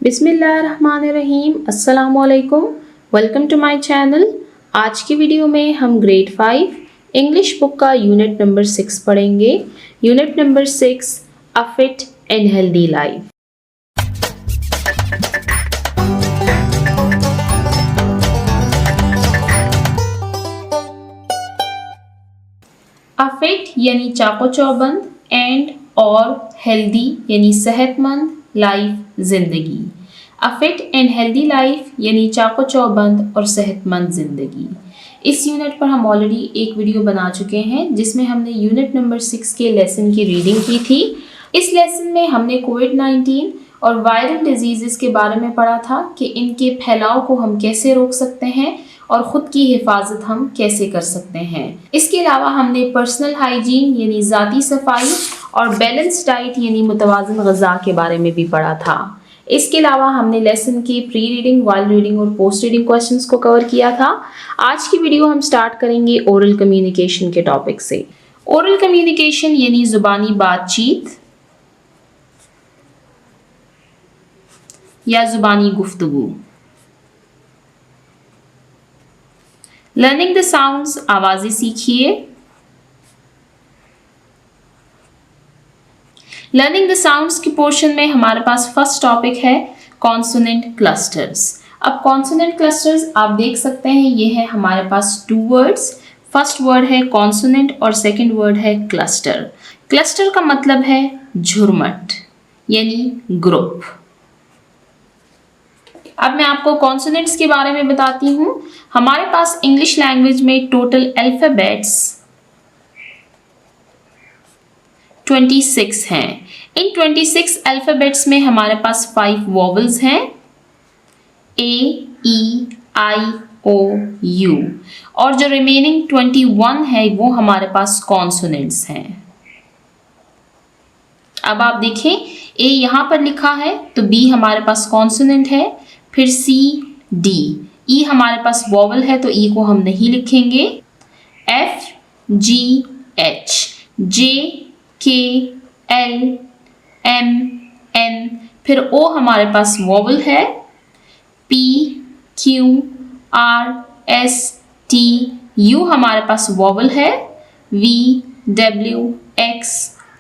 बिस्मिल्लाहिर्रहमानिर्रहीम, अस्सलामुअलैकुम। Welcome to my channel. आज की वीडियो में हम ग्रेड 5 इंग्लिश बुक का यूनिट नंबर 6 पढ़ेंगे। Unit number 6, a fit and healthy life. A fit यानी चाको चौबंद, एंड और हेल्दी यानी सेहतमंद लाइफ जिंदगी। अ फिट एंड हेल्दी लाइफ यानी चाको चौबंद और सेहतमंद जिंदगी। इस यूनिट पर हम ऑलरेडी एक वीडियो बना चुके हैं जिसमें हमने यूनिट नंबर 6 के लेसन की रीडिंग की थी। इस लेसन में हमने कोविड-19 और वायरल डिजीजेस के बारे में पढ़ा था कि इनके फैलाव को हम कैसे रोक सकते हैं और ख़ुद की हिफाजत हम कैसे कर सकते हैं। इसके अलावा हमने पर्सनल हाइजीन यानी ज़ाती सफाई और बैलेंस डाइट यानी मुतवाज़न ग़िज़ा के बारे में भी पढ़ा था। इसके अलावा हमने लेसन की प्री रीडिंग, वाइल रीडिंग और पोस्ट रीडिंग क्वेश्चंस को कवर किया था। आज की वीडियो हम स्टार्ट करेंगे ओरल कम्युनिकेशन के टॉपिक से। ओरल कम्युनिकेशन यानी ज़ुबानी बातचीत या ज़ुबानी गुफ्तगू। लर्निंग द साउंड्स, आवाज़ें सीखिए। लर्निंग द साउंड्स के पोर्शन में हमारे पास फर्स्ट टॉपिक है कॉन्सोनेंट क्लस्टर्स। अब कॉन्सोनेंट क्लस्टर्स आप देख सकते हैं, ये है हमारे पास 2 वर्ड्स। फर्स्ट वर्ड है कॉन्सोनेंट और सेकंड वर्ड है क्लस्टर। क्लस्टर का मतलब है झुरमट यानी ग्रुप। अब मैं आपको कॉन्सोनेंट्स के बारे में बताती हूँ। हमारे पास इंग्लिश लैंग्वेज में टोटल अल्फ़ाबेट्स 26 हैं। इन 26 अल्फ़ाबेट्स में हमारे पास 5 वॉवल्स हैं, ए, ई, आई, ओ, यू, और जो रिमेनिंग 21 है वो हमारे पास कॉन्सोनेंट्स हैं। अब आप देखें, ए यहाँ पर लिखा है तो बी हमारे पास कॉन्सोनेंट है, फिर सी, डी। ई हमारे पास वॉवल है तो ई को हम नहीं लिखेंगे। एफ, जी, एच, जे, के, एल, एम, एन, फिर ओ हमारे पास वॉवल है। P, Q, R, S, T, U हमारे पास वॉवल है। V, W, X,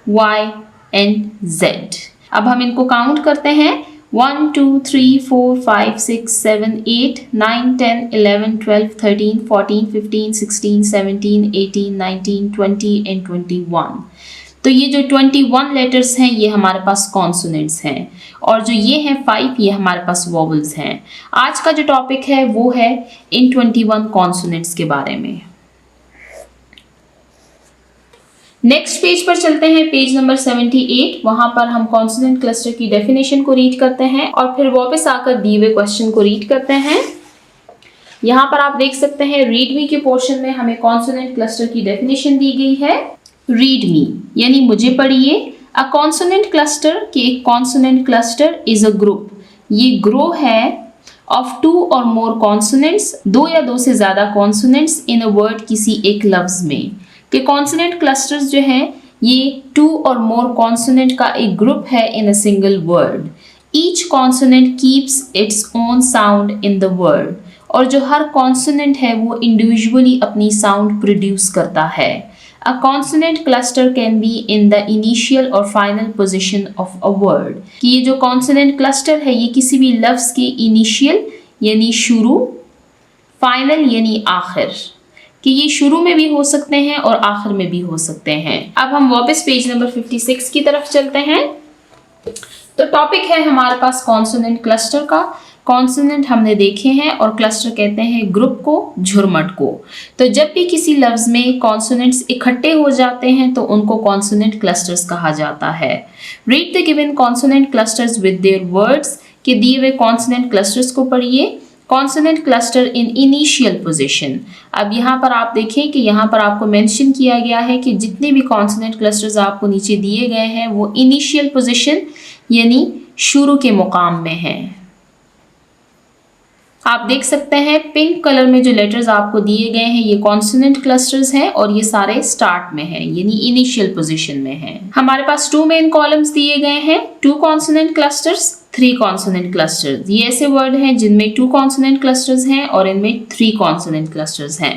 Y and Z. अब हम इनको काउंट करते हैं। 1 2 3 4 5 6 7 8 9 10 11 12 13 14 15 16 17 18 19 20 एंड 21। तो ये जो 21 लेटर्स हैं ये हमारे पास कॉन्सोनेंट्स हैं, और जो ये हैं 5 ये हमारे पास वॉवल्स हैं। आज का जो टॉपिक है वो है इन 21 कॉन्सोनेंट्स के बारे में। नेक्स्ट पेज पर चलते हैं, पेज नंबर 78। वहां पर हम कॉन्सोनेंट क्लस्टर की डेफिनेशन को रीड करते हैं और फिर वापस आकर दिए हुए क्वेश्चन को रीड करते हैं। यहाँ पर आप देख सकते हैं रीड मी के पोर्शन में हमें कॉन्सोनेंट क्लस्टर की डेफिनेशन दी गई है। रीड मी यानी मुझे पढ़िए। अ कॉन्सोनेंट क्लस्टर कि एक consonant cluster is a group, ये ग्रो है ऑफ 2 और मोर कॉन्सोनेंट्स, 2 या 2 से ज्यादा कॉन्सोनेंट्स इन अ वर्ड, किसी एक लफ्ज में। कि कॉन्सोनेंट क्लस्टर्स जो हैं ये 2 और मोर कॉन्सोनेंट का एक ग्रुप है in a single word. Each consonant keeps its own sound in the word, और जो हर कॉन्सोनेंट है वो इंडिविजुअली अपनी साउंड प्रोड्यूस करता है। A consonant cluster can be in the initial or final position of a word. कि ये जो कॉन्सोनेंट क्लस्टर है ये किसी भी लफ्ज के इनिशियल यानी शुरू, फाइनल यानी आखिर, कि ये शुरू में भी हो सकते हैं और आखिर में भी हो सकते हैं। अब हम वापस पेज नंबर 56 की तरफ चलते हैं। तो टॉपिक है हमारे पास कॉन्सोनेंट क्लस्टर का। कॉन्सोनेंट हमने देखे हैं और क्लस्टर कहते हैं ग्रुप को, झुरमट को। तो जब भी किसी लफ्ज में कॉन्सोनेंट्स इकट्ठे हो जाते हैं तो उनको कॉन्सोनेंट क्लस्टर्स कहा जाता है। Read the given consonant clusters with their words, के दिए हुए कॉन्सोनेंट क्लस्टर्स को पढ़िए। Consonant cluster in initial position. अब यहाँ पर आप देखें कि यहाँ पर आपको मेंशन किया गया है कि जितने भी कॉन्सोनेंट क्लस्टर्स आपको नीचे दिए गए हैं वो इनिशियल पोजीशन यानी शुरू के मुकाम में हैं। आप देख सकते हैं पिंक कलर में जो लेटर्स आपको दिए गए हैं ये कॉन्सोनेंट क्लस्टर्स हैं और ये सारे स्टार्ट में हैं, यानी इनिशियल पोजीशन में हैं। हमारे पास 2 मेन कॉलम्स दिए गए हैं, 2 कॉन्सोनेंट क्लस्टर्स, 3 कॉन्सोनेंट क्लस्टर्स। ये ऐसे वर्ड हैं जिनमें 2 कॉन्सोनेंट क्लस्टर्स हैं और इनमें 3 कॉन्सोनेंट क्लस्टर्स हैं।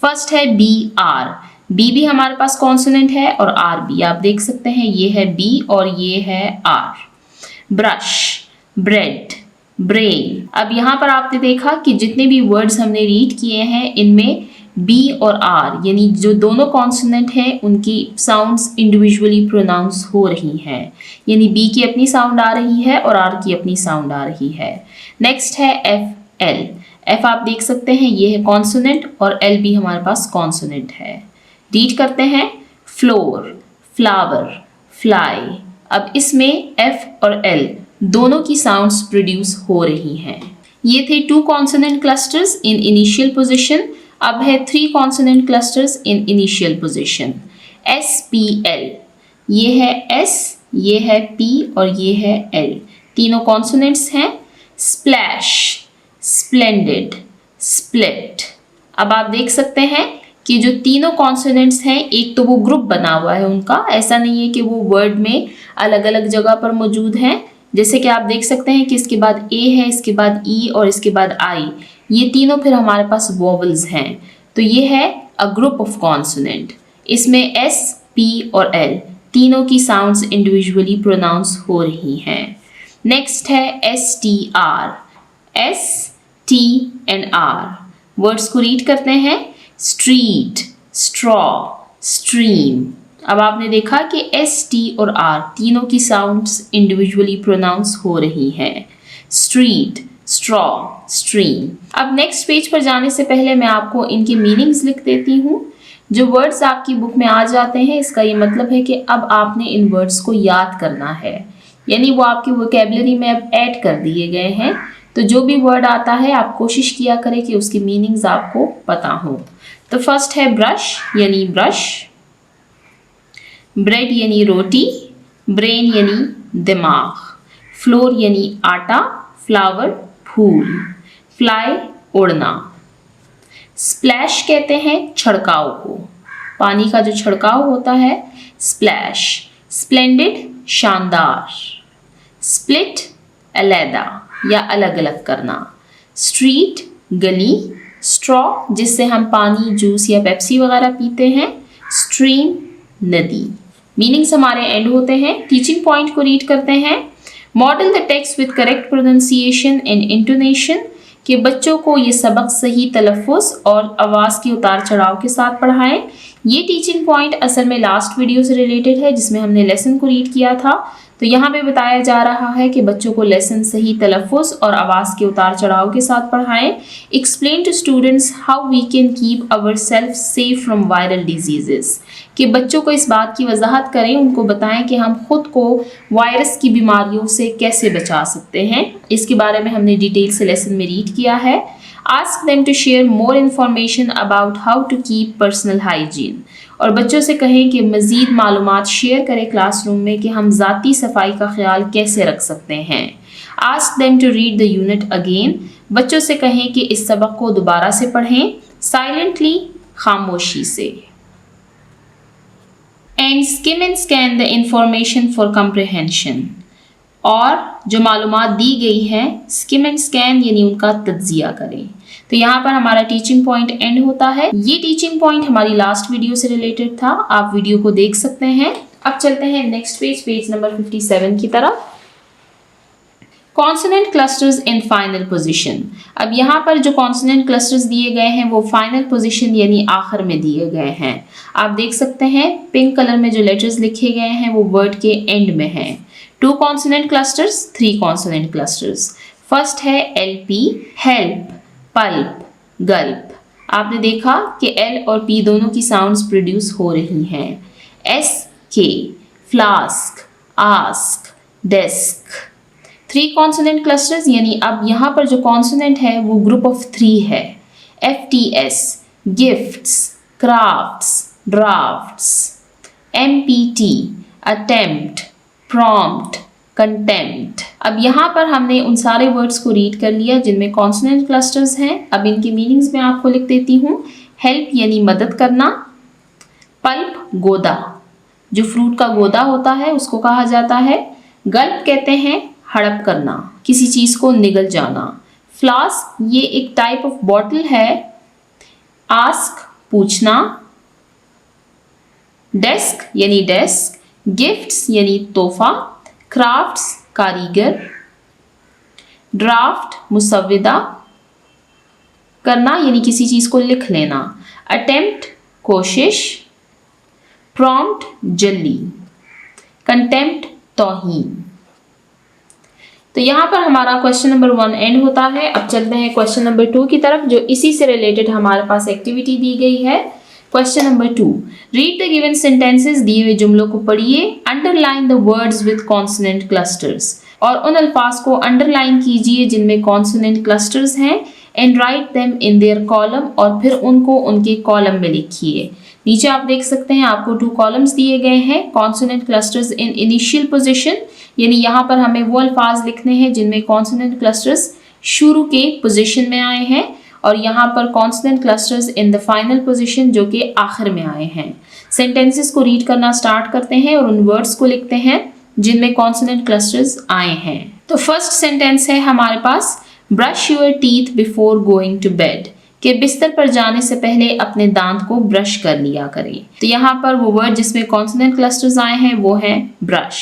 फर्स्ट है बी आर, बी भी हमारे पास कॉन्सोनेंट है और आर भी, आप देख सकते हैं ये है बी और ये है आर। Brush, bread, brain. अब यहाँ पर आपने देखा कि जितने भी वर्ड्स हमने रीड किए हैं इनमें बी और आर यानी जो दोनों कॉन्सोनेंट हैं उनकी साउंड्स इंडिविजुअली प्रोनाउंस हो रही हैं, यानी बी की अपनी साउंड आ रही है और आर की अपनी साउंड आ रही है। नेक्स्ट है एफ एल, एफ आप देख सकते हैं ये है कॉन्सोनेंट और एल भी हमारे पास कॉन्सोनेंट है। रीड करते हैं फ्लोर, फ्लावर, फ्लाई। अब इसमें एफ और एल दोनों की साउंड्स प्रोड्यूस हो रही हैं। ये थे 2 consonant clusters in initial position. अब है 3 consonant clusters in initial position. S P L, ये है एस, ये है पी और ये है एल, तीनों कॉन्सोनेंट्स हैं। Splash, splendid, split. अब आप देख सकते हैं कि जो तीनों कॉन्सोनेंट्स हैं एक तो वो ग्रुप बना हुआ है उनका, ऐसा नहीं है कि वो वर्ड में अलग अलग जगह पर मौजूद हैं। जैसे कि आप देख सकते हैं कि इसके बाद ए है, इसके बाद ई और इसके बाद आई, ये तीनों फिर हमारे पास वॉवल्स हैं, तो ये है अ ग्रुप ऑफ कॉन्सोनेंट। इसमें एस, पी और एल तीनों की साउंड्स इंडिविजुअली प्रोनाउंस हो रही हैं। नेक्स्ट है S T R, S, T and R. Words को रीड करते हैं। Street, straw, stream. अब आपने देखा कि एस, टी और आर तीनों की साउंड्स इंडिविजुअली प्रोनाउंस हो रही हैं। Street, straw, stream. अब नेक्स्ट पेज पर जाने से पहले मैं आपको इनके मीनिंग्स लिख देती हूँ। जो वर्ड्स आपकी बुक में आ जाते हैं इसका ये मतलब है कि अब आपने इन वर्ड्स को याद करना है, यानी वो आपकी वोकैबुलरी में अब ऐड कर दिए गए हैं। तो जो भी वर्ड आता है आप कोशिश किया करें कि उसकी मीनिंग्स आपको पता हो। तो फर्स्ट है ब्रश यानी ब्रश, ब्रेड यानी रोटी, ब्रेन यानी दिमाग, फ्लोर यानी आटा, फ्लावर फूल, फ्लाई उड़ना। स्प्लैश कहते हैं छिड़काव को, पानी का जो छिड़काव होता है स्प्लैश। स्प्लेंडेड शानदार, स्प्लिट अलैदा या अलग अलग करना, स्ट्रीट गली, स्ट्रॉ जिससे हम पानी, जूस या पेप्सी वगैरह पीते हैं, स्ट्रीम नदी। मीनिंग्स हमारे एंड होते हैं। टीचिंग पॉइंट को रीड करते हैं। Model the text with correct pronunciation and intonation, कि बच्चों को ये सबक सही तलफ़ुज़ और आवाज़ के उतार चढ़ाव के साथ पढ़ाएं। ये टीचिंग पॉइंट असल में लास्ट वीडियो से रिलेटेड है जिसमें हमने लेसन को रीड किया था। तो यहाँ पे बताया जा रहा है कि बच्चों को लेसन सही तलफ़ुज़ और आवाज़ के उतार चढ़ाव के साथ पढ़ाएं। Explain to students how we can keep our self safe from viral diseases, कि बच्चों को इस बात की वजाहत करें, उनको बताएं कि हम खुद को वायरस की बीमारियों से कैसे बचा सकते हैं। इसके बारे में हमने डिटेल से लेसन में रीड किया है। Ask them to share more information about how to keep personal hygiene, और बच्चों से कहें कि मज़ीद मालूमात शेयर करें क्लासरूम में कि हम ज़ाती सफाई का ख्याल कैसे रख सकते हैं। Ask them to read the unit again, बच्चों से कहें कि इस सबक को दोबारा से पढ़ें साइलेंटली, खामोशी से। And skim and scan the information for comprehension, और जो मालूमात दी गई हैं स्किम एंड स्कैन यानी उनका तज्जिया करें। तो यहाँ पर हमारा टीचिंग पॉइंट एंड होता है। ये टीचिंग पॉइंट हमारी लास्ट वीडियो से रिलेटेड था, आप वीडियो को देख सकते हैं। अब चलते हैं नेक्स्ट पेज, पेज नंबर 57 की तरफ। Consonant clusters in final position. अब यहाँ पर जो कॉन्सोनेंट क्लस्टर्स दिए गए हैं वो फाइनल पोजीशन यानी आखिर में दिए गए हैं। आप देख सकते हैं पिंक कलर में जो लेटर्स लिखे गए हैं वो वर्ड के एंड में हैं। 2 consonant clusters, 3 consonant clusters. First है एलपी, हेल्प, पल्प, गल्प। आपने देखा कि एल और पी दोनों की साउंड्स प्रोड्यूस हो रही हैं। एस के, flask, ask, desk. 3 consonant clusters यानी अब यहाँ पर जो कॉन्सोनेंट है वो ग्रुप ऑफ 3 है। FTS, gifts, crafts, drafts. MPT, attempt, prompt, contempt. अब यहाँ पर हमने उन सारे वर्ड्स को रीड कर लिया जिनमें कॉन्सोनेंट क्लस्टर्स हैं। अब इनके मीनिंग्स मैं आपको लिख देती हूँ। हेल्प यानी मदद करना, पल्प गोदा, जो फ्रूट का गोदा होता है उसको कहा जाता है। गल्प कहते हैं हड़प करना, किसी चीज़ को निगल जाना। फ्लास्क ये एक टाइप ऑफ बॉटल है। आस्क पूछना। डेस्क यानी डेस्क, गिफ्ट्स यानी तोहफा, क्राफ्ट्स कारीगर, ड्राफ्ट मुसव्विदा करना यानी किसी चीज़ को लिख लेना, अटेम्प्ट कोशिश, प्रॉम्प्ट जल्दी, कंटेम्प्ट तौहीन। तो यहाँ पर हमारा क्वेश्चन नंबर 1 एंड होता है। अब चलते हैं क्वेश्चन नंबर 2 की तरफ, जो इसी से रिलेटेड हमारे पास एक्टिविटी दी गई है। Question number 2, read the given sentences, दिए हुए जुमलों को पढ़िए। Underline the words with consonant clusters, और उन अल्फाज को अंडरलाइन कीजिए जिनमें कॉन्सोनेंट क्लस्टर्स हैं। And write them in their column, और फिर उनको उनके कॉलम में लिखिए। नीचे आप देख सकते हैं आपको 2 कॉलम्स दिए गए हैं। Consonant clusters in initial position, यानी यहाँ पर हमें वो अल्फाज लिखने हैं जिनमें कॉन्सोनेंट क्लस्टर्स शुरू के पोजीशन में आए हैं, और यहाँ पर consonant clusters in the final position जो कि आखिर में आए हैं। सेंटेंसेस को रीड करना स्टार्ट करते हैं और उन वर्ड्स को लिखते हैं जिनमें कॉन्सोनेंट क्लस्टर्स आए हैं। तो फर्स्ट सेंटेंस है हमारे पास, brush your teeth before going to bed, कि बिस्तर पर जाने से पहले अपने दांत को ब्रश कर लिया करें। तो यहाँ पर वो वर्ड जिसमें कॉन्सोनेंट क्लस्टर्स आए हैं वो है ब्रश।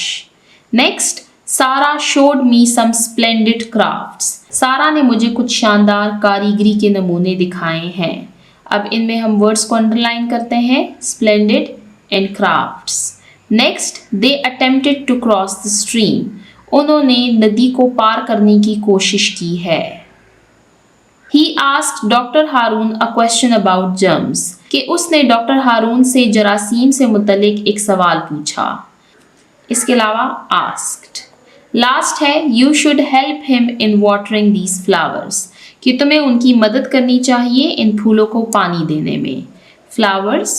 नेक्स्ट, सारा शोड मी सम स्प्लेंडिड क्राफ्ट्स, सारा ने मुझे कुछ शानदार कारीगरी के नमूने दिखाए हैं। अब इनमें हम वर्ड्स को अंडरलाइन करते हैं, splendid and crafts. Next, they attempted to cross the stream, उन्होंने नदी को पार करने की कोशिश की है। He asked doctor Haroon a question about germs, कि उसने डॉक्टर हारून से जरासीम से मुतल्लिक एक सवाल पूछा। इसके अलावा asked। लास्ट है, you should help him in watering these flowers, कि तुम्हें उनकी मदद करनी चाहिए इन फूलों को पानी देने में। Flowers,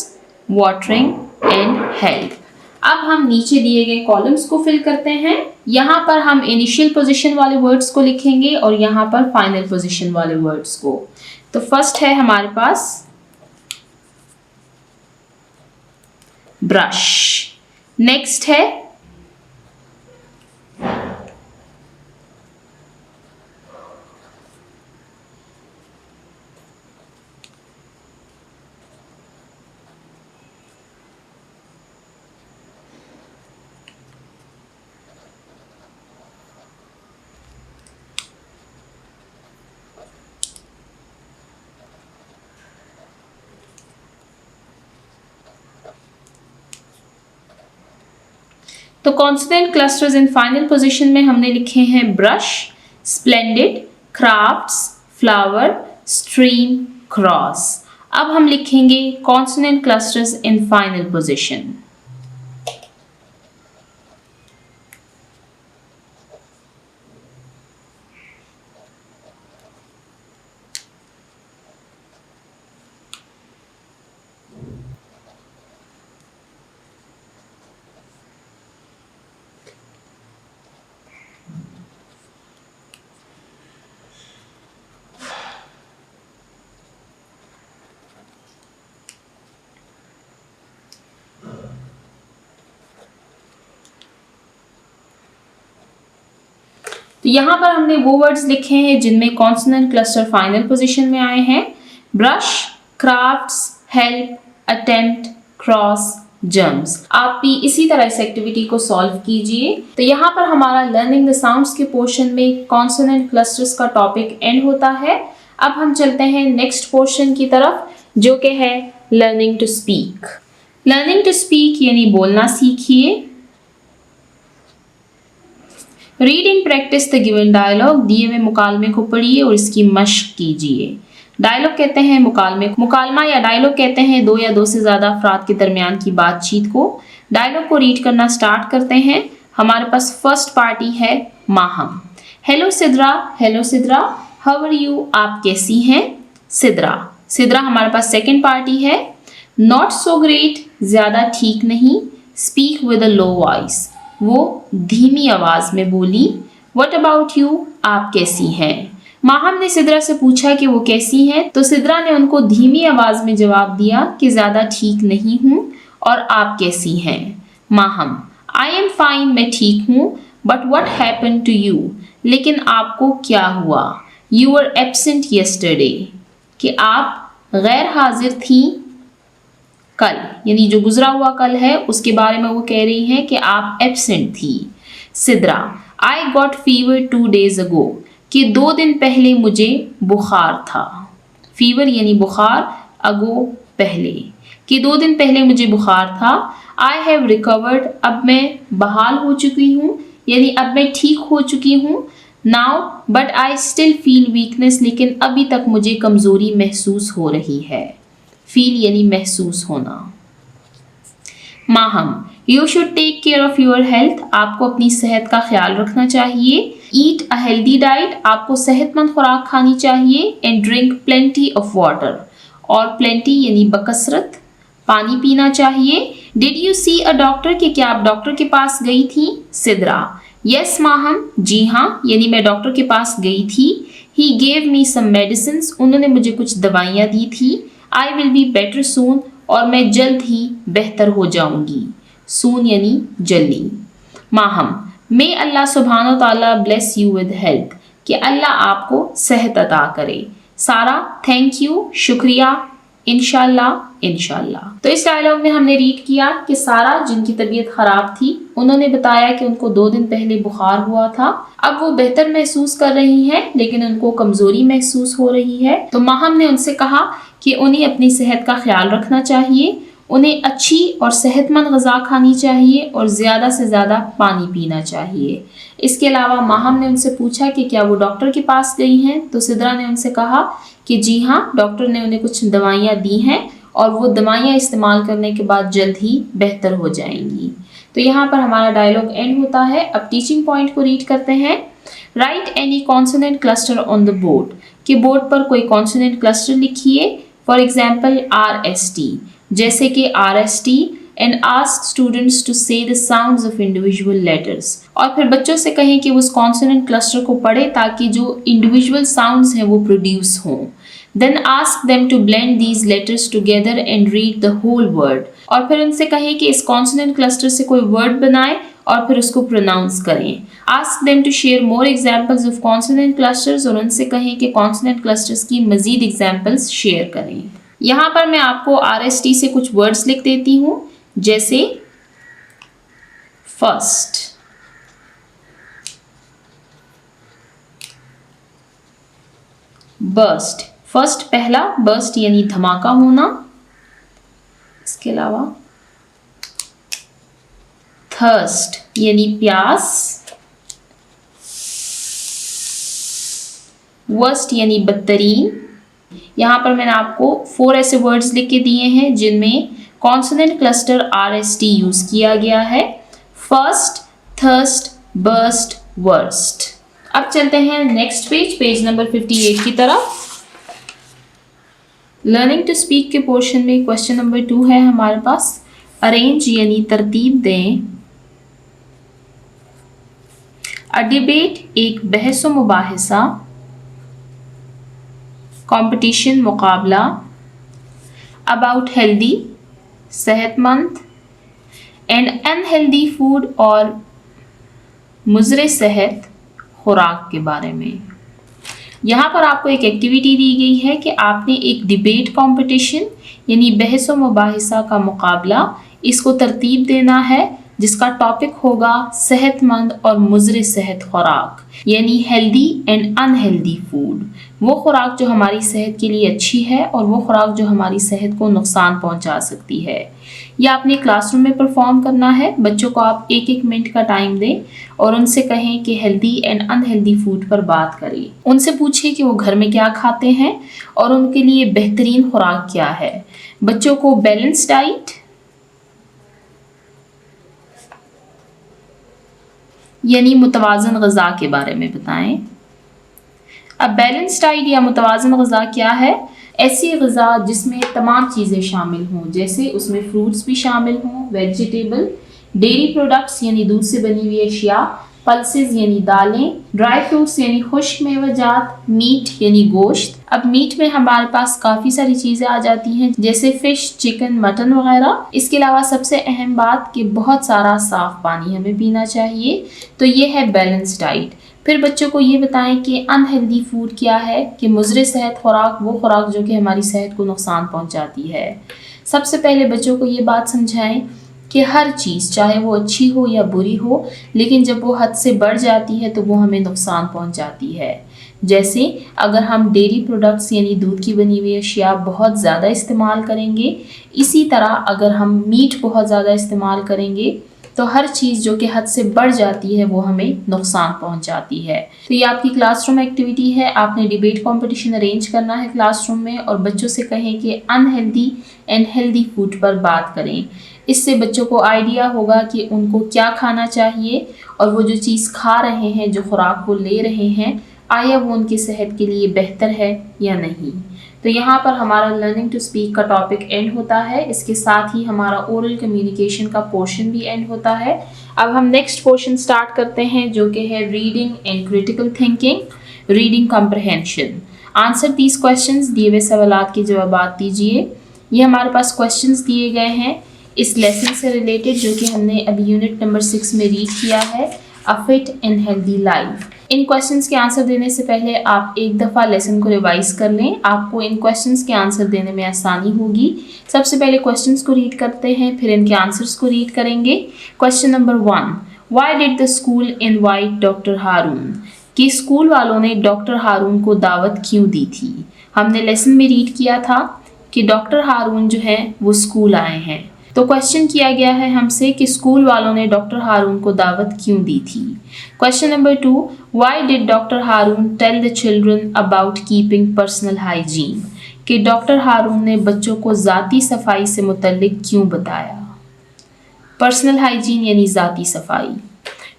watering and help। अब हम नीचे दिए गए कॉलम्स को फिल करते हैं। यहाँ पर हम इनिशियल पोजीशन वाले वर्ड्स को लिखेंगे और यहाँ पर फाइनल पोजीशन वाले वर्ड्स को। तो फर्स्ट है हमारे पास ब्रश, नेक्स्ट है तो consonant clusters in final position में हमने लिखे हैं brush, splendid, crafts, flower, stream, cross. अब हम लिखेंगे consonant clusters in final position. तो यहाँ पर हमने वो वर्ड्स लिखे हैं जिनमें कॉन्सोनेंट क्लस्टर फाइनल पोजीशन में आए हैं, brush, crafts, help, attempt, cross, germs. आप भी इसी तरह इस एक्टिविटी को सॉल्व कीजिए। तो यहाँ पर हमारा लर्निंग द साउंड्स के पोर्शन में कॉन्सोनेंट क्लस्टर्स का टॉपिक एंड होता है। अब हम चलते हैं नेक्स्ट पोर्शन की तरफ, जो कि है learning to speak. Learning to speak यानी बोलना सीखिए। Read in practice the given dialogue, दिए हुए मुकालमे को पढ़िए और इसकी मशक कीजिए। डायलॉग कहते हैं मुकालमे, मुकालमा या डायलॉग कहते हैं दो या दो से ज़्यादा अफराद के दरमियान की बातचीत को। डायलॉग को रीड करना स्टार्ट करते हैं। हमारे पास फर्स्ट पार्टी है Maham. Hello Sidra, hello Sidra, how are you, आप कैसी हैं। सिद्रा, सिद्रा हमारे पास सेकेंड पार्टी है। नॉट सो ग्रेट, ज़्यादा ठीक नहीं। Speak with a low voice, वो धीमी आवाज़ में बोली, What about you? आप कैसी हैं? माहम ने सिद्रा से पूछा कि वो कैसी हैं, तो सिद्रा ने उनको धीमी आवाज़ में जवाब दिया कि ज़्यादा ठीक नहीं हूँ, और आप कैसी हैं? माहम, I am fine, मैं ठीक हूँ, but what happened to you? लेकिन आपको क्या हुआ? You were absent yesterday, कि आप गैर हाजिर थी कल, यानी जो गुजरा हुआ कल है उसके बारे में वो कह रही हैं कि आप एब्सेंट थी। Sidra, I got fever 2 days ago, कि 2 दिन पहले मुझे बुखार था। फीवर यानी बुखार, अगो पहले, कि 2 दिन पहले मुझे बुखार था। I have recovered, अब मैं बहाल हो चुकी हूँ, यानी अब मैं ठीक हो चुकी हूँ। Now, but I still feel weakness, लेकिन अभी तक मुझे कमज़ोरी महसूस हो रही है। फील यानी महसूस होना। Maham, you should take care of your health, आपको अपनी सेहत का ख्याल रखना चाहिए। ईट अ हेल्दी डाइट, आपको सेहतमंद खुराक खानी चाहिए। And drink plenty of water, और प्लेंटी यानी बकसरत पानी पीना चाहिए। Did you see a doctor, कि क्या आप डॉक्टर के पास गई थी? सिद्रा, यस माहम, जी हाँ, यानी मैं डॉक्टर के पास गई थी। He gave me some medicines, उन्होंने मुझे कुछ दवाइयाँ दी थी। आई विल बी बेटर सून, और मैं जल्द ही बेहतर हो जाऊंगी। सून यानी जल्दी। माहम, मे अल्लाह सुब्हानो ताला ब्लेस यू विद हेल्थ, कि अल्लाह आपको सेहत अता करे। सारा, थैंक यू, शुक्रिया, इंशाल्लाह इंशाल्लाह। तो इस डायलॉग में हमने रीड किया कि सारा, जिनकी तबीयत खराब थी, उन्होंने बताया कि उनको 2 दिन पहले बुखार हुआ था। अब वो बेहतर महसूस कर रही हैं, लेकिन उनको कमजोरी महसूस हो रही है। तो माहम ने उनसे कहा कि उन्हें अपनी सेहत का ख्याल रखना चाहिए, उन्हें अच्छी और सेहतमंद ग़िज़ा खानी चाहिए, और ज़्यादा से ज़्यादा पानी पीना चाहिए। इसके अलावा माहम ने उनसे पूछा कि क्या वो डॉक्टर के पास गई हैं, तो सिद्रा ने उनसे कहा कि जी हाँ, डॉक्टर ने उन्हें कुछ दवाइयाँ दी हैं, और वो दवाइयाँ इस्तेमाल करने के बाद जल्द ही बेहतर हो जाएंगी। तो यहाँ पर हमारा डायलॉग एंड होता है। अब टीचिंग पॉइंट को रीड करते हैं। Write any consonant cluster on the board, कि बोर्ड पर कोई कॉन्सोनेंट क्लस्टर लिखिए। फॉर एग्जाम्पल RST, जैसे कि RST, and ask students to say the sounds of individual letters, और फिर बच्चों से कहें कि वो उस कॉन्सोनेंट क्लस्टर को पढ़े ताकि जो इंडिविजुअल साउंड्स हैं वो प्रोड्यूस हों। Then ask them to blend these letters together and read the whole word, और फिर उनसे कहें कि इस कॉन्सोनेंट क्लस्टर से कोई वर्ड बनाएं और फिर उसको प्रोनाउंस करें। Ask them to share more examples of consonant clusters, और उनसे कहें कि कॉन्सोनेंट क्लस्टर्स की मजीद एग्जाम्पल्स शेयर करें। यहाँ पर मैं आपको RST से कुछ वर्ड्स लिख देती हूँ, जैसे फर्स्ट, बर्स्ट, फर्स्ट पहला, बर्स्ट यानी धमाका होना। इसके अलावा थर्स्ट यानी प्यास, वर्स्ट यानी बदतरीन। यहाँ पर मैंने आपको 4 ऐसे वर्ड्स लिख के दिए हैं जिनमें कॉन्सोनेंट क्लस्टर RST यूज किया गया है। First, thirst, burst, worst. अब चलते हैं नेक्स्ट पेज, पेज नंबर 58 की तरफ। लर्निंग टू स्पीक के पोर्शन में क्वेश्चन नंबर 2 है हमारे पास। अरेंज यानी तरतीब दें। अ डिबेट, एक बहस व मुबाहिसा। कंपटीशन, मुकाबला। अबाउट हेल्दी, सेहतमंद। एंड अनहेल्दी फूड, और मुज़रे सेहत खुराक के बारे में। यहाँ पर आपको एक एक्टिविटी दी गई है कि आपने एक डिबेट कंपटीशन यानी बहस व मुबाहिसा का मुकाबला, इसको तरतीब देना है, जिसका टॉपिक होगा सेहतमंद और मुज़रे सेहत खुराक, यानी हेल्दी एंड अनहेल्दी फूड। वो खुराक जो हमारी सेहत के लिए अच्छी है और वो खुराक जो हमारी सेहत को नुकसान पहुंचा सकती है। यह आपने क्लासरूम में परफॉर्म करना है। बच्चों को आप 1-1 मिनट का टाइम दें और उनसे कहें कि हेल्दी एंड अनहेल्दी फूड पर बात करें। उनसे पूछें कि वो घर में क्या खाते हैं और उनके लिए बेहतरीन खुराक क्या है। बच्चों को बैलेंस डाइट यानी मुतवाज़न ग़िज़ा के बारे में बताएं। अब बैलेंस डाइट या मुतवाज़न ग़िज़ा क्या है? ऐसी ग़िज़ा जिसमें तमाम चीज़ें शामिल हों, जैसे उसमें फ्रूट्स भी शामिल हों, वेजिटेबल, डेयरी प्रोडक्ट्स यानी दूध से बनी हुई अशिया, पल्सेस यानी दालें, ड्राई फ्रूट्स यानी खुश्क मेवाजात, मीट यानी गोश्त। अब मीट में हमारे पास काफ़ी सारी चीज़ें आ जाती हैं जैसे फ़िश, चिकन, मटन वगैरह। इसके अलावा सबसे अहम बात कि बहुत सारा साफ़ पानी हमें पीना चाहिए। तो ये है बैलेंस डाइट। फिर बच्चों को ये बताएं कि अनहेल्दी फूड क्या है, कि मुज़र सेहत खुराक वो खुराक जो कि हमारी सेहत को नुकसान पहुंचाती है। सबसे पहले बच्चों को ये बात समझाएं कि हर चीज़ चाहे वो अच्छी हो या बुरी हो, लेकिन जब वो हद से बढ़ जाती है तो वो हमें नुकसान पहुंचाती है। जैसे अगर हम डेयरी प्रोडक्ट्स यानी दूध की बनी हुई अशिया बहुत ज़्यादा इस्तेमाल करेंगे, इसी तरह अगर हम मीट बहुत ज़्यादा इस्तेमाल करेंगे तो हर चीज़ जो कि हद से बढ़ जाती है वो हमें नुकसान पहुंचाती है। तो ये आपकी क्लासरूम एक्टिविटी है। आपने डिबेट कंपटीशन अरेंज करना है क्लासरूम में और बच्चों से कहें कि अनहेल्दी एंड हेल्दी फूड पर बात करें। इससे बच्चों को आइडिया होगा कि उनको क्या खाना चाहिए और वो जो चीज़ खा रहे हैं, जो खुराक वो ले रहे हैं, आया वो उनकी सेहत के लिए बेहतर है या नहीं। तो यहाँ पर हमारा लर्निंग टू स्पीक का टॉपिक एंड होता है। इसके साथ ही हमारा ओरल कम्युनिकेशन का पोर्शन भी एंड होता है। अब हम नेक्स्ट पोर्शन स्टार्ट करते हैं जो कि है reading and critical thinking, reading comprehension. Answer these questions, दिए हुए सवालात के जवाब दीजिए। ये हमारे पास क्वेश्चंस दिए गए हैं इस लेसन से रिलेटेड जो कि हमने अभी यूनिट नंबर 6 में रीड किया है, अ fit and healthy life. In questions के आंसर देने से पहले आप एक दफ़ा लेसन को रिवाइज कर लें, आपको इन क्वेश्चंस के आंसर देने में आसानी होगी। सबसे पहले क्वेश्चंस को रीड करते हैं, फिर इनके आंसर्स को रीड करेंगे। Question number 1, why did the school invite doctor Haroon? कि स्कूल वालों ने डॉक्टर हारून को दावत क्यों दी थी? हमने लेसन में रीड किया था कि डॉक्टर हारून जो है वो स्कूल आए हैं। तो क्वेश्चन किया गया है हमसे कि स्कूल वालों ने डॉक्टर हारून को दावत क्यों दी थी। Question number 2, why did doctor Haroon tell the children about keeping personal hygiene? कि डॉक्टर हारून ने बच्चों को ज़ाती सफाई से मुतल्लिक क्यों बताया? पर्सनल हाइजीन यानी ज़ाती सफाई।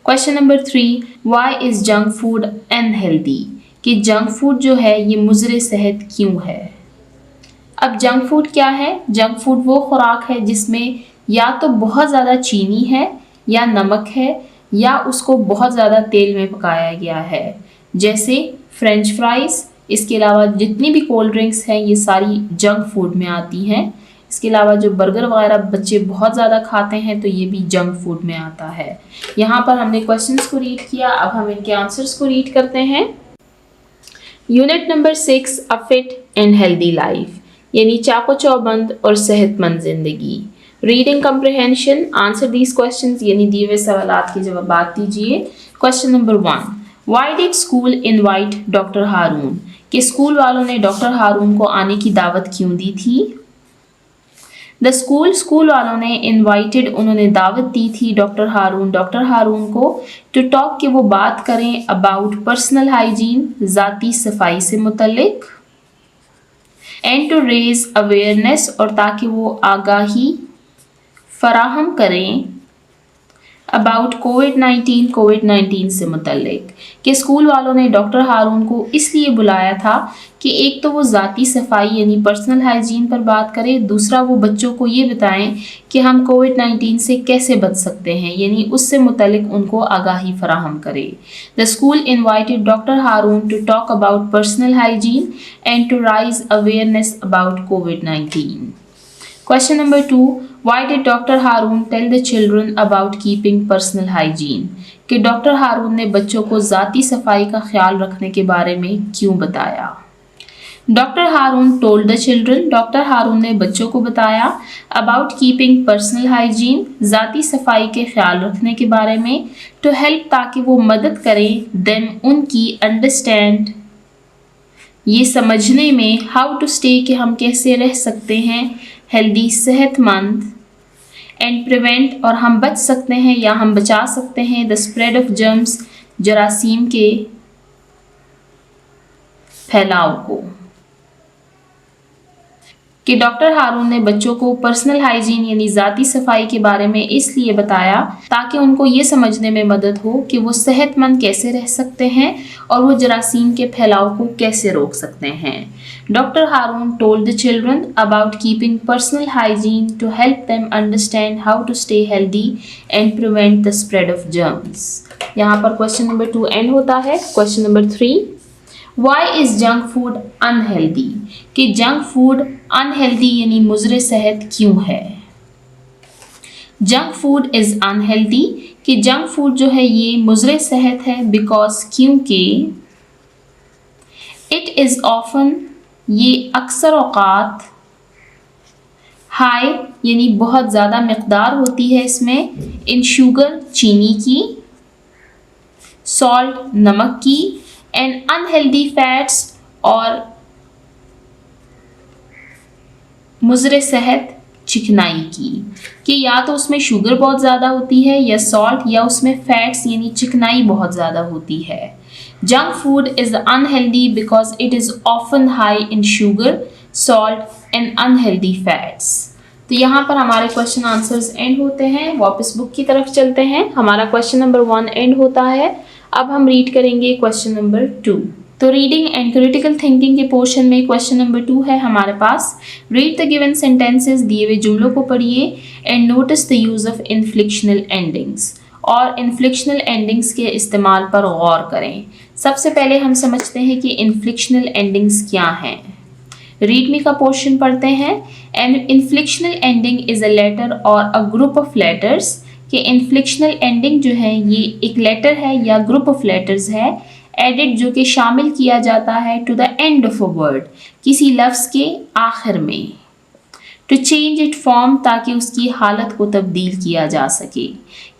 Question number 3, why is junk food unhealthy? कि जंक फूड जो है ये मुज़र सेहत क्यों है? अब जंक फूड क्या है? जंक फूड वो खुराक है जिसमें या तो बहुत ज़्यादा चीनी है या नमक है या उसको बहुत ज़्यादा तेल में पकाया गया है, जैसे फ्रेंच फ्राइज़। इसके अलावा जितनी भी कोल्ड ड्रिंक्स हैं ये सारी जंक फूड में आती हैं। इसके अलावा जो बर्गर वगैरह बच्चे बहुत ज़्यादा खाते हैं तो ये भी जंक फूड में आता है। यहाँ पर हमने क्वेश्चंस को रीड किया, अब हम इनके आंसर्स को रीड करते हैं। Unit number 6, a fit and healthy life यानी चाको चौबंद और सेहतमंद जिंदगी। Reading comprehension, answer these questions यानी दिए हुए सवालात के जवाब दीजिए। Question number 1, why did school invite doctor Haroon? कि स्कूल वालों ने डॉक्टर हारून को आने की दावत क्यों दी थी? द स्कूल वालों ने इनवाइटेड, उन्होंने दावत दी थी डॉक्टर हारून को टू टॉक, कि वो बात करें अबाउट पर्सनल हाइजीन, ज़ाती सफाई से मुतल्लिक, एंड टू रेज अवेयरनेस, और ताकि वो आगाही फराहम करें अबाउट कोविड-19 से मुतल्लिक। कि स्कूल वालों ने डॉक्टर हारून को इसलिए बुलाया था कि एक तो वो ज़ाती सफाई यानी पर्सनल हाइजीन पर बात करें, दूसरा वो बच्चों को ये बताएं कि हम कोविड-19 से कैसे बच सकते हैं, यानी उससे मुतल्लिक उनको आगाही फराहम करे। The school invited doctor Haroon to talk about personal hygiene and to raise awareness about कोविड-19। Question number 2, why did Dr. Haroon tell the children about keeping personal hygiene? कि डॉक्टर हारून ने बच्चों को ज़ाती सफाई का ख्याल रखने के बारे में क्यों बताया? Doctor Haroon told the children, doctor Haroon ने बच्चों को बताया अबाउट कीपिंग पर्सनल हाइजीन, ज़ाती सफाई के ख्याल रखने के बारे में, टू हेल्प, ताकि वो मदद करें, देम, उनकी, अंडरस्टैंड, ये समझने में, हाउ टू स्टे, कि हम कैसे रह सकते हैं, हेल्दी, सेहतमंद, एंड प्रिवेंट, और हम बच सकते हैं या हम बचा सकते हैं, द स्प्रेड ऑफ जर्म्स, जरासीम के फैलाव को। कि डॉक्टर हारून ने बच्चों को पर्सनल हाइजीन यानी ज़ाती सफाई के बारे में इसलिए बताया ताकि उनको ये समझने में मदद हो कि वो सेहतमंद कैसे रह सकते हैं और वो जरासीम के फैलाव को कैसे रोक सकते हैं। Doctor Haroon told the children about keeping personal hygiene to help them understand how to stay healthy and prevent the spread of germs। यहाँ पर क्वेश्चन नंबर 2 एंड होता है। Question number 3, why is junk food unhealthy, कि junk food unhealthy यानी मुज़र सेहत क्यों है। जंक फूड इज अनहेल्दी, कि जंक फूड जो है ये मुज़र सेहत है बिकॉज क्योंकि इट इज़ ऑफन, ये अक्सर औकात, हाई यानी बहुत ज़्यादा मकदार होती है इसमें, इन शुगर चीनी की, सॉल्ट नमक की, एंड अनहेल्दी फैट्स और मुज़र सेहत चिकनाई की, कि या तो उसमें शुगर बहुत ज़्यादा होती है या सॉल्ट, या उसमें फैट्स यानी चिकनाई बहुत ज़्यादा होती है। Junk food is unhealthy because it is often high in sugar, salt and unhealthy fats. तो यहाँ पर हमारे क्वेश्चन आंसर्स एंड होते हैं। वापस बुक की तरफ चलते हैं। हमारा क्वेश्चन नंबर 1 एंड होता है। अब हम रीड करेंगे क्वेश्चन नंबर 2। तो रीडिंग एंड क्रिटिकल थिंकिंग के पोर्शन में क्वेश्चन नंबर 2 है हमारे पास। रीड द गिवन सेंटेंसेस, दिए हुए जुमलों को पढ़िए and notice the use of inflectional endings, और इन्फ्लिक्शनल एंडिंग्स के इस्तेमाल पर गौर करें। सबसे पहले हम समझते हैं कि इन्फ्लिक्शनल एंडिंग्स क्या हैं। रीड मी का पोर्शन पढ़ते हैं। An inflectional ending is a letter or a group of letters, कि इन्फ्लिक्शनल एंडिंग जो है ये एक लेटर है या ग्रुप ऑफ लेटर्स है, एडिड जो कि शामिल किया जाता है to the end of a word, किसी लफ्ज़ के आखिर में, टू चेंज इट फॉर्म ताकि उसकी हालत को तब्दील किया जा सके।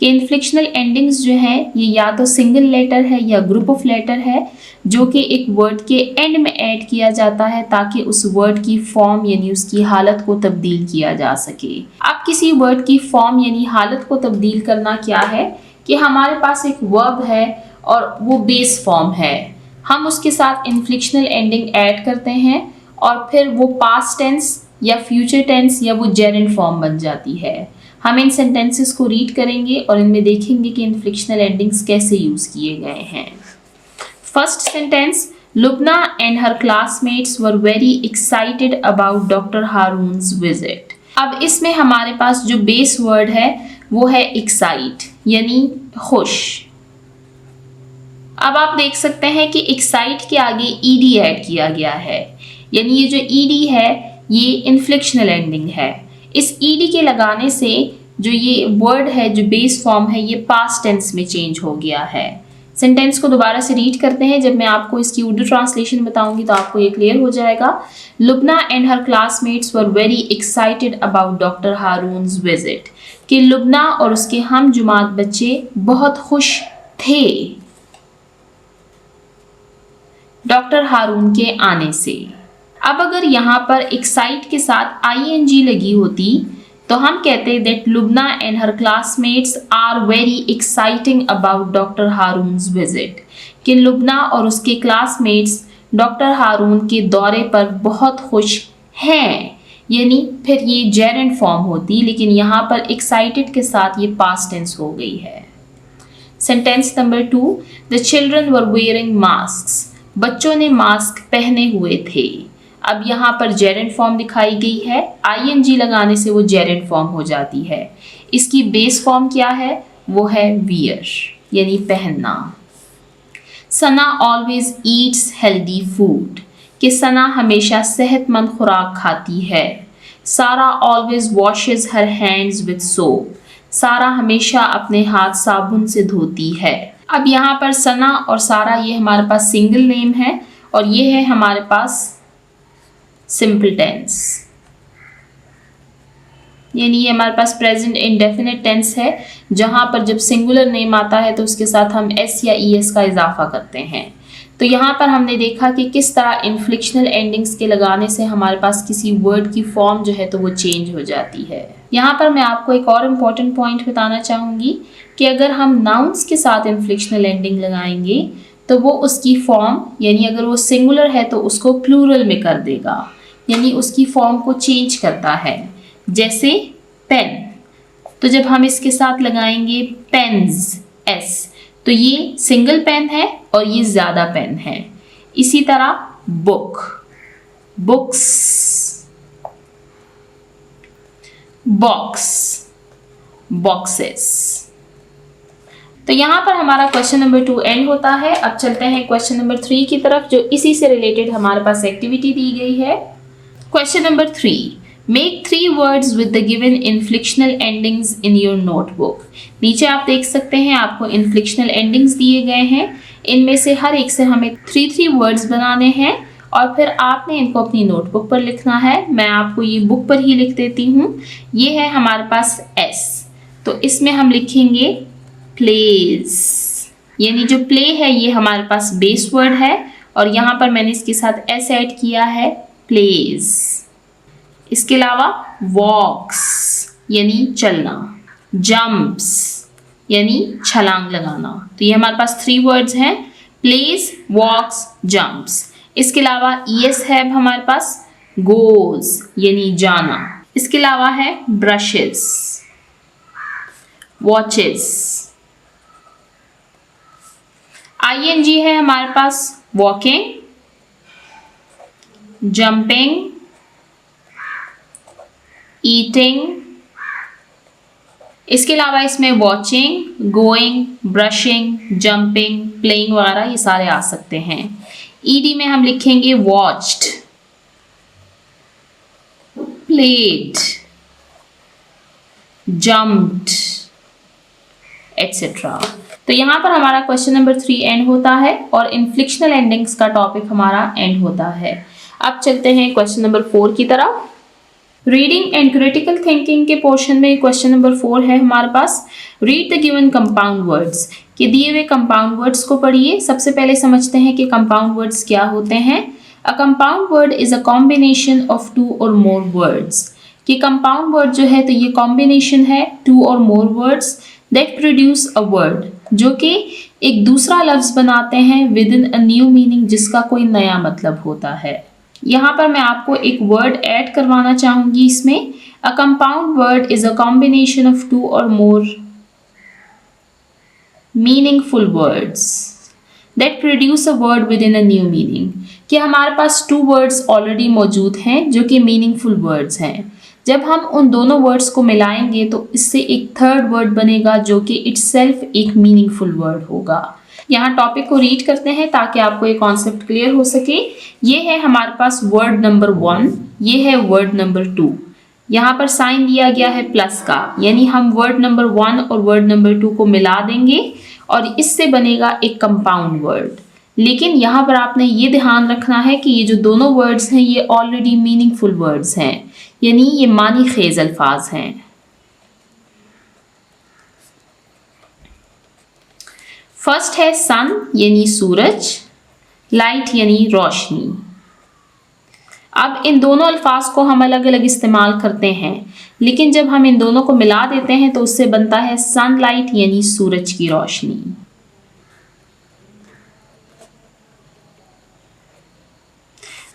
कि इन्फ्लिक्शनल एंडिंग्स जो है ये या तो सिंगल लेटर है या ग्रुप ऑफ लेटर है जो कि एक वर्ड के एंड में ऐड किया जाता है ताकि उस वर्ड की फॉर्म यानी उसकी हालत को तब्दील किया जा सके। अब किसी वर्ड की फॉर्म यानी हालत को तब्दील करना क्या है कि हमारे पास एक वर्ब है और वो बेस फॉर्म है, हम उसके साथ इन्फ्लिक्शनल एंडिंग ऐड करते हैं और फिर वो पास्ट टेंस या फ्यूचर टेंस या वो जेरेंड फॉर्म बन जाती है। हम इन सेंटेंसेस को रीड करेंगे और इनमें देखेंगे कि इन्फ्लिक्शनल एंडिंग्स कैसे यूज़ किए गए हैं। First sentence, Lubna and her classmates were very excited about doctor Haroon's visit. अब इसमें हमारे पास जो बेस वर्ड है वो है एक्साइट यानी खुश। अब आप देख सकते हैं कि एक्साइट के आगे ईडी ऐड किया गया है, यानी ये जो ईडी है ये इन्फ्लिक्शनल एंडिंग है। इस ईडी के लगाने से जो ये वर्ड है जो बेस फॉर्म है ये पास्ट टेंस में चेंज हो गया है। सेंटेंस को दोबारा से रीड करते हैं, जब मैं आपको इसकी उर्दू ट्रांसलेशन बताऊंगी तो आपको ये क्लियर हो जाएगा। Lubna and her classmates were very excited about doctor Haroon's visit, कि लुबना और उसके हम जुमात बच्चे बहुत खुश थे डॉक्टर हारून के आने से। अब अगर यहाँ पर एक्साइट के साथ आईएनजी लगी होती तो हम कहते that Lubna and her classmates are very exciting about doctor Haroon's visit, कि लुबना और उसके क्लासमेट्स डॉक्टर हारून के दौरे पर बहुत खुश हैं, यानी फिर ये जेरेंड फॉर्म होती, लेकिन यहाँ पर एक्साइटेड के साथ ये पास्ट टेंस हो गई है। Sentence number 2, the children were wearing masks, बच्चों ने मास्क पहने हुए थे। अब यहाँ पर जेरेंड फॉर्म दिखाई गई है, आईएनजी लगाने से वो जेरेंड फॉर्म हो जाती है। इसकी बेस फॉर्म क्या है, वो है वियर यानी पहनना। सना ऑलवेज ईट्स हेल्दी फूड, कि सना हमेशा सेहतमंद खुराक खाती है। सारा always washes her hands with soap, सारा हमेशा अपने हाथ साबुन से धोती है। अब यहाँ पर सना और सारा ये हमारे पास सिंगल नेम है और ये है हमारे पास सिंपल टेंस, यानी ये हमारे पास प्रेजेंट इंडेफिनिट टेंस है जहाँ पर जब सिंगुलर नेम आता है तो उसके साथ हम एस या ईएस का इजाफा करते हैं। तो यहाँ पर हमने देखा कि किस तरह इन्फ्लिक्शनल एंडिंग्स के लगाने से हमारे पास किसी वर्ड की फॉर्म जो है तो वो चेंज हो जाती है। यहाँ पर मैं आपको एक और इम्पॉर्टेंट पॉइंट बताना चाहूँगी कि अगर हम नाउन्स के साथ इन्फ्लिक्शनल एंडिंग लगाएंगे तो वो उसकी फॉर्म यानी अगर वो सिंगुलर है तो उसको प्लूरल में कर देगा, यानी उसकी फॉर्म को चेंज करता है। जैसे पेन, तो जब हम इसके साथ लगाएंगे पेन्स एस, तो ये सिंगल पेन है और ये ज्यादा पेन है। इसी तरह बुक, बुक्स, बॉक्स, बॉक्सेस। तो यहाँ पर हमारा क्वेश्चन नंबर 2 एंड होता है। अब चलते हैं क्वेश्चन नंबर 3 की तरफ, जो इसी से रिलेटेड हमारे पास एक्टिविटी दी गई है। Question number 3, make 3 words with the given inflectional endings in your notebook. नीचे आप देख सकते हैं आपको इनफ्लिक्शनल एंडिंग्स दिए गए हैं। इनमें से हर एक से हमें 3 वर्ड्स बनाने हैं और फिर आपने इनको अपनी नोटबुक पर लिखना है। मैं आपको ये बुक पर ही लिख देती हूँ। ये है हमारे पास एस, तो इसमें हम लिखेंगे प्लेज, यानी जो प्ले है ये हमारे पास बेस वर्ड है और यहाँ पर मैंने इसके साथ एस ऐड किया है, प्लेज। इसके अलावा वॉक्स यानी चलना, जंप्स यानी छलांग लगाना। तो ये हमारे पास 3 वर्ड्स हैं, प्लेज, वॉक्स, जंप्स। इसके अलावा ईएस है अब हमारे पास, गोज यानी जाना। इसके अलावा है ब्रशेस, वॉचेस। आईएनजी है हमारे पास, वॉकिंग, जंपिंग, ईटिंग। इसके अलावा इसमें watching, going, brushing, jumping, playing वगैरह ये सारे आ सकते हैं। ईडी में हम लिखेंगे वॉच्ड, प्लेड, जम्प्ड, एटसेट्रा। तो यहाँ पर हमारा क्वेश्चन नंबर 3 एंड होता है और इनफ्लिक्शनल एंडिंग्स का टॉपिक हमारा एंड होता है। अब चलते हैं क्वेश्चन नंबर 4 की तरफ। रीडिंग एंड क्रिटिकल थिंकिंग के पोर्शन में क्वेश्चन नंबर 4 है हमारे पास, read the given compound words. कि दिए हुए कंपाउंड वर्ड्स को पढ़िए। सबसे पहले समझते हैं कि कंपाउंड वर्ड्स क्या होते हैं। A compound word is a combination of 2 और मोर वर्ड्स। कि कंपाउंड वर्ड जो है तो ये कॉम्बिनेशन है 2 और more words that produce a word, जो कि एक दूसरा लफ्ज बनाते हैं with in a new meaning, जिसका कोई नया मतलब होता है। यहाँ पर मैं आपको एक वर्ड ऐड करवाना चाहूंगी इसमें। A compound word is a combination of 2 और more meaningful words that produce a word with in a new meaning. कि हमारे पास 2 वर्ड्स ऑलरेडी मौजूद हैं जो कि मीनिंगफुल वर्ड्स हैं। जब हम उन दोनों वर्ड्स को मिलाएंगे तो इससे एक थर्ड वर्ड बनेगा जो कि इटसेल्फ एक मीनिंगफुल वर्ड होगा। यहाँ टॉपिक को रीड करते हैं ताकि आपको ये कॉन्सेप्ट क्लियर हो सके। ये है हमारे पास वर्ड नंबर 1, ये है वर्ड नंबर 2। यहाँ पर साइन दिया गया है प्लस का, यानी हम वर्ड नंबर 1 और वर्ड नंबर 2 को मिला देंगे और इससे बनेगा एक कंपाउंड वर्ड। लेकिन यहाँ पर आपने ये ध्यान रखना है कि ये जो दोनों वर्ड्स हैं ये ऑलरेडी मीनिंगफुल वर्ड्स हैं, यानी ये मानी खेज अल्फाज हैं। फर्स्ट है सन यानी सूरज, लाइट यानी रोशनी। अब इन दोनों अल्फाज को हम अलग अलग इस्तेमाल करते हैं, लेकिन जब हम इन दोनों को मिला देते हैं तो उससे बनता है सनलाइट यानी सूरज की रोशनी।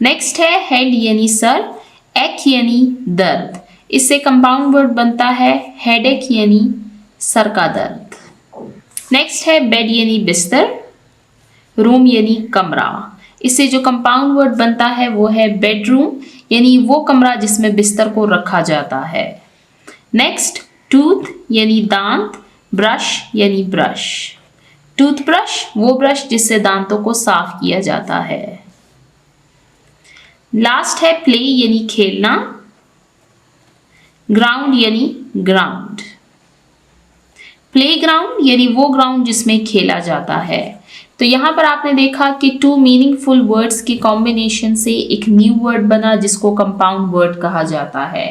नेक्स्ट है हेड यानी सर, एक यानी दर्द। इससे कंपाउंड वर्ड बनता है हेडेक यानी सर का दर्द। नेक्स्ट है बेड यानी बिस्तर, रूम यानी कमरा। इससे जो कंपाउंड वर्ड बनता है वो है बेडरूम, यानी वो कमरा जिसमें बिस्तर को रखा जाता है। नेक्स्ट टूथ यानी दांत, ब्रश यानी ब्रश। टूथब्रश वो ब्रश जिससे दांतों को साफ किया जाता है। लास्ट है प्ले यानी खेलना, ग्राउंड यानी ग्राउंड। प्लेग्राउंड यानी वो ग्राउंड जिसमें खेला जाता है। तो यहाँ पर आपने देखा कि 2 मीनिंगफुल वर्ड्स की कॉम्बिनेशन से एक न्यू वर्ड बना जिसको कंपाउंड वर्ड कहा जाता है।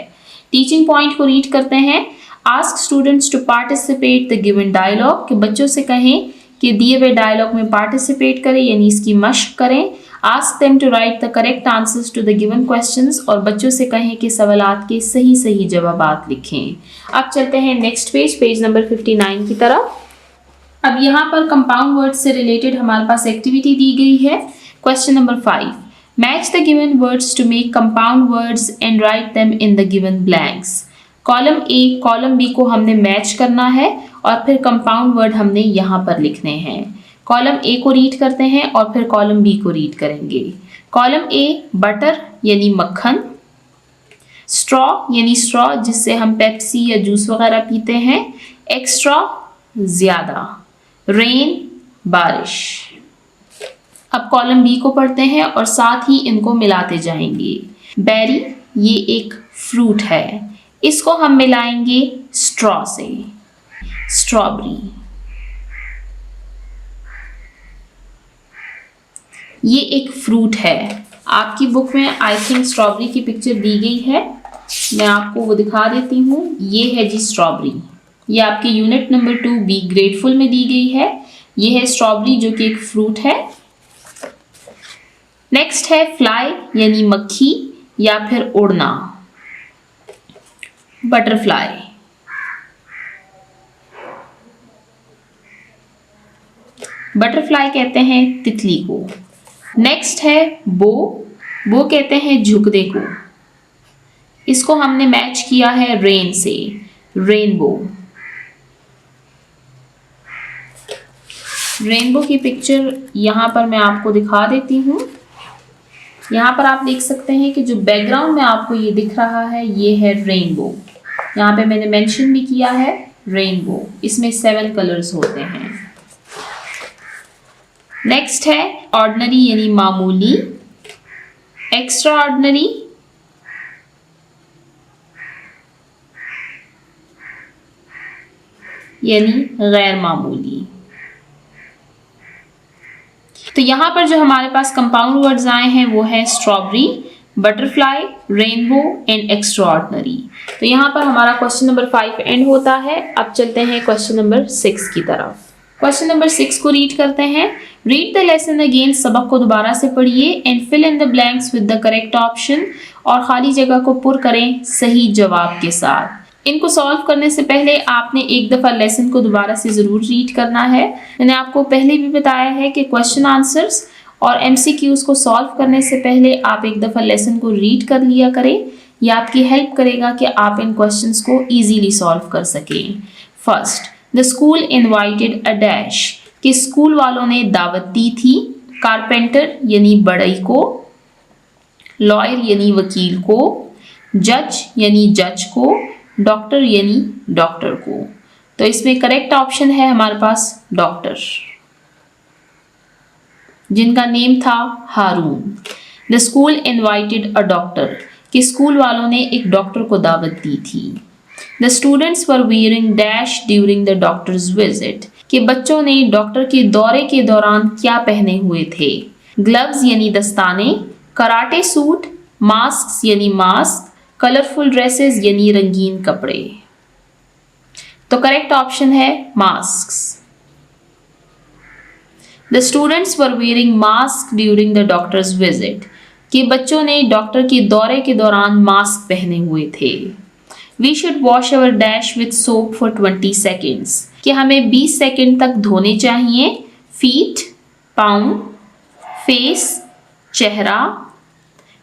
टीचिंग पॉइंट को रीड करते हैं। Ask students to participate the given dialogue, कि बच्चों से कहें कि दिए हुए डायलॉग में पार्टिसिपेट करें, यानी इसकी मशक करें। Ask them to write the correct answers to the given questions, और बच्चों से कहें कि सवालात के सही सही जवाबात लिखें। अब चलते हैं नेक्स्ट पेज नंबर 59 की तरफ। अब यहाँ पर कंपाउंड वर्ड से रिलेटेड हमारे पास एक्टिविटी दी गई है। Question number 5, match the given words to make compound words and write them in the given blanks. Column A column B को हमने मैच करना है और फिर कंपाउंड वर्ड हमने यहाँ पर लिखने हैं। कॉलम ए को रीड करते हैं और फिर कॉलम बी को रीड करेंगे। कॉलम ए बटर यानी मक्खन, स्ट्रॉ यानी स्ट्रॉ जिससे हम पेप्सी या जूस वगैरह पीते हैं, एक्स्ट्रा ज्यादा, रेन बारिश। अब कॉलम बी को पढ़ते हैं और साथ ही इनको मिलाते जाएंगे। बेरी ये एक फ्रूट है, इसको हम मिलाएंगे स्ट्रॉ से, स्ट्रॉबेरी। ये एक फ्रूट है, आपकी बुक में आई थिंक स्ट्रॉबेरी की पिक्चर दी गई है, मैं आपको वो दिखा देती हूँ। ये है जी स्ट्रॉबेरी, ये आपके यूनिट नंबर 2 बी ग्रेटफुल में दी गई है। ये है स्ट्रॉबेरी जो कि एक फ्रूट है। नेक्स्ट है फ्लाई यानी मक्खी या फिर उड़ना, बटरफ्लाई। बटरफ्लाई कहते हैं तितली को। नेक्स्ट है बो, बो कहते हैं झुकने को, इसको हमने मैच किया है रेन से, रेनबो। रेनबो की पिक्चर यहाँ पर मैं आपको दिखा देती हूँ। यहाँ पर आप देख सकते हैं कि जो बैकग्राउंड में आपको ये दिख रहा है ये है रेनबो। यहाँ पे मैंने मेंशन भी किया है रेनबो, इसमें 7 कलर्स होते हैं। नेक्स्ट है ऑर्डिनरी यानी मामूली, एक्स्ट्रा ऑर्डिनरी, यानी गैर मामूली। तो यहाँ पर जो हमारे पास कंपाउंड वर्ड्स आए हैं वो है strawberry, butterfly, rainbow and extra ordinary. तो यहाँ पर हमारा क्वेश्चन नंबर 5 एंड होता है। अब चलते हैं क्वेश्चन नंबर 6 की तरफ। क्वेश्चन नंबर 6 को रीड करते हैं। रीड द लेसन अगेन, सबक को दोबारा से पढ़िए, and fill in the blanks with the correct option, और खाली जगह को पुर करें सही जवाब के साथ। इनको सॉल्व करने से पहले आपने एक दफ़ा लेसन को दोबारा से ज़रूर रीड करना है। मैंने आपको पहले भी बताया है कि क्वेश्चन आंसर्स और MCQs को सॉल्व करने से पहले आप एक दफ़ा लेसन को रीड कर लिया करें। यह आपकी हेल्प करेगा कि आप इन क्वेश्चंस को ईजीली सॉल्व कर सकें। First, the school invited a dash, कि स्कूल वालों ने दावत दी थी। कारपेंटर यानी बढ़ई को, लॉयर यानी वकील को, जज यानी जज को, डॉक्टर यानी डॉक्टर को। तो इसमें करेक्ट ऑप्शन है हमारे पास डॉक्टर, जिनका नेम था Haroon. The school invited a doctor, कि स्कूल वालों ने एक डॉक्टर को दावत दी थी। The students were wearing dash during the doctor's visit, कि बच्चों ने डॉक्टर के दौरे के दौरान क्या पहने हुए थे। ग्लव्स यानी दस्ताने, कराटे सूट, मास्क यानी मास्क, कलरफुल ड्रेसेस यानी रंगीन कपड़े। तो करेक्ट ऑप्शन है masks. The students were wearing mask during the doctor's visit, कि बच्चों ने डॉक्टर के दौरे के दौरान मास्क पहने हुए थे। We should wash our dash with soap for 20 seconds, कि हमें 20 सेकेंड तक धोने चाहिए। फीट पाँव, फेस चेहरा,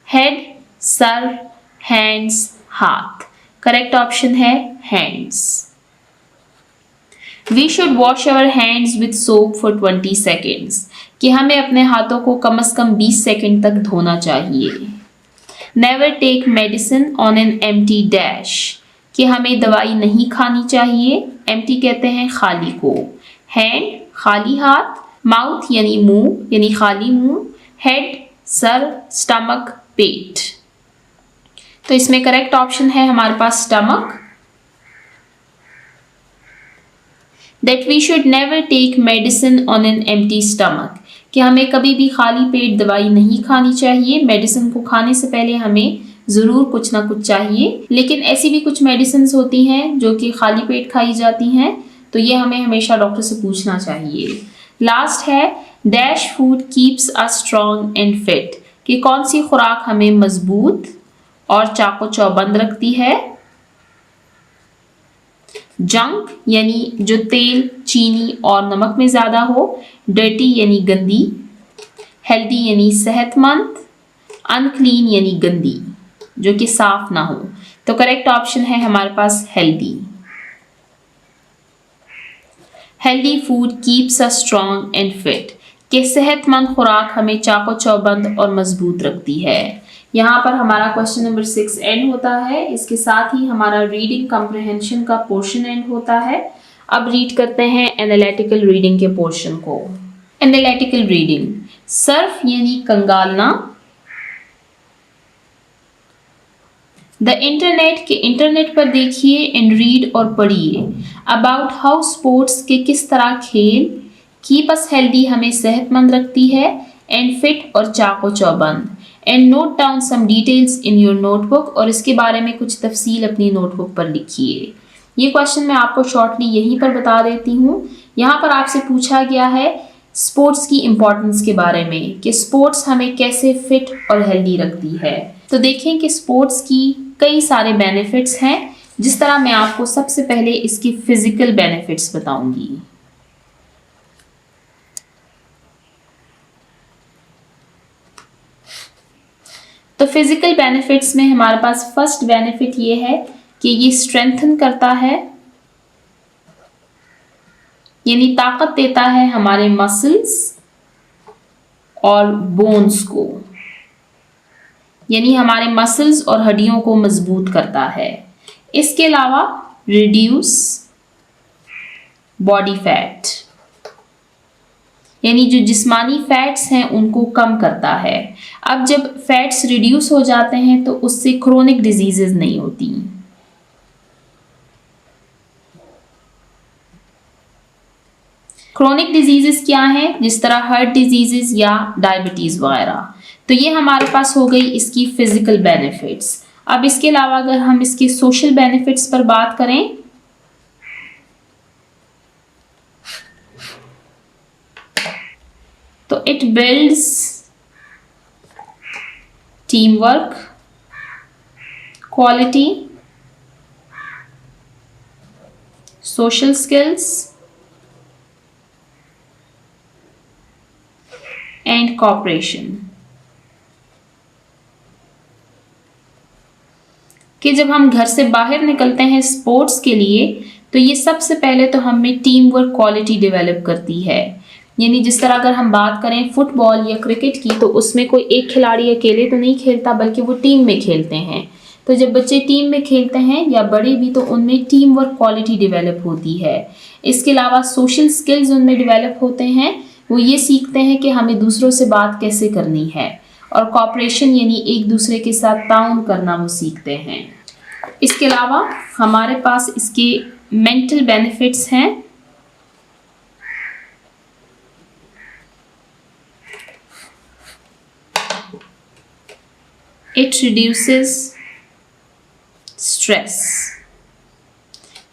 हेड सर, हैंड्स हाथ। करेक्ट ऑप्शन है hands. We should wash our hands with soap for 20 seconds, कि हमें अपने हाथों को कम से कम 20 सेकेंड तक धोना चाहिए। Never take medicine on an empty dash, कि हमें दवाई नहीं खानी चाहिए। एम्प्टी कहते हैं खाली को। हैंड खाली हाथ, माउथ यानी मुंह यानी खाली मुंह, हेड सर, स्टमक पेट। तो इसमें करेक्ट ऑप्शन है हमारे पास stomach. That we should never take medicine on an empty stomach, कि हमें कभी भी खाली पेट दवाई नहीं खानी चाहिए। मेडिसिन को खाने से पहले हमें ज़रूर कुछ ना कुछ चाहिए, लेकिन ऐसी भी कुछ मेडिसिन होती हैं जो कि खाली पेट खाई जाती हैं, तो ये हमें हमेशा डॉक्टर से पूछना चाहिए। लास्ट है dash food keeps us strong and fit, कि कौन सी खुराक हमें मजबूत और चाको चौबंद रखती है। जंक यानी जो तेल, चीनी और नमक में ज़्यादा हो। डर्टी यानी गंदी। हेल्दी यानी सेहतमंद। अनक्लीन यानी गंदी, जो कि साफ ना हो। तो करेक्ट ऑप्शन है हमारे पास healthy. Healthy food keeps us strong and fit, कि सेहतमंद खुराक हमें चाको चौबंद और मजबूत रखती है। यहाँ पर हमारा क्वेश्चन नंबर 6 एंड होता है। इसके साथ ही हमारा रीडिंग कॉम्प्रिहेंशन का पोर्शन एंड होता है। अब रीड करते हैं एनालिटिकल रीडिंग के पोर्शन को। एनालिटिकल रीडिंग, सर्फ यानी कंगालना। द इंटरनेट, के इंटरनेट पर देखिए एंड रीड और पढ़िए अबाउट हाउ स्पोर्ट्स, के किस तरह खेल कीप अस हेल्दी हमें सेहतमंद रखती है, एंड फिट और चाको चौबंद, and note down some details in your notebook, और इसके बारे में कुछ तफसील अपनी नोटबुक पर लिखिए। ये क्वेश्चन मैं आपको शॉर्टली यहीं पर बता देती हूँ। यहाँ पर आपसे पूछा गया है स्पोर्ट्स की इम्पोर्टेंस के बारे में, कि स्पोर्ट्स हमें कैसे फिट और हेल्दी रखती है। तो देखें कि स्पोर्ट्स की कई सारे बेनिफिट्स हैं। जिस तरह मैं आपको सबसे पहले इसकी फिजिकल बेनिफिट्स बताऊंगी। तो फिजिकल बेनिफिट्स में हमारे पास फर्स्ट बेनिफिट ये है कि ये स्ट्रेंथन करता है, यानी ताकत देता है हमारे मसल्स और बोन्स को, यानी हमारे मसल्स और हड्डियों को मजबूत करता है। इसके अलावा रिड्यूस बॉडी फैट, यानी जो जिस्मानी फैट्स हैं उनको कम करता है। अब जब फैट्स रिड्यूस हो जाते हैं तो उससे क्रोनिक डिजीजेस नहीं होती। क्रोनिक डिजीजेस क्या हैं? जिस तरह हार्ट डिजीजेस या डायबिटीज वगैरह। तो ये हमारे पास हो गई इसकी फिजिकल बेनिफिट्स। अब इसके अलावा अगर हम इसके सोशल बेनिफिट्स पर बात करें, तो it builds team work, quality, social skills and cooperation. कि जब हम घर से बाहर निकलते हैं स्पोर्ट्स के लिए, तो ये सबसे पहले तो हमें टीम वर्क क्वालिटी डेवलप करती है। यानी जिस तरह अगर हम बात करें फुटबॉल या क्रिकेट की, तो उसमें कोई एक खिलाड़ी अकेले तो नहीं खेलता, बल्कि वो टीम में खेलते हैं। तो जब बच्चे टीम में खेलते हैं या बड़े भी, तो उनमें टीम वर्क क्वालिटी डेवलप होती है। इसके अलावा सोशल स्किल्स उनमें डेवलप होते हैं। वो ये सीखते हैं कि हमें दूसरों से बात कैसे करनी है, और कॉपरेशन यानी एक दूसरे के साथ ताउन करना वो सीखते हैं। इसके अलावा हमारे पास इसके मेंटल बेनिफिट्स हैं। इट रिड्यूसेस स्ट्रेस,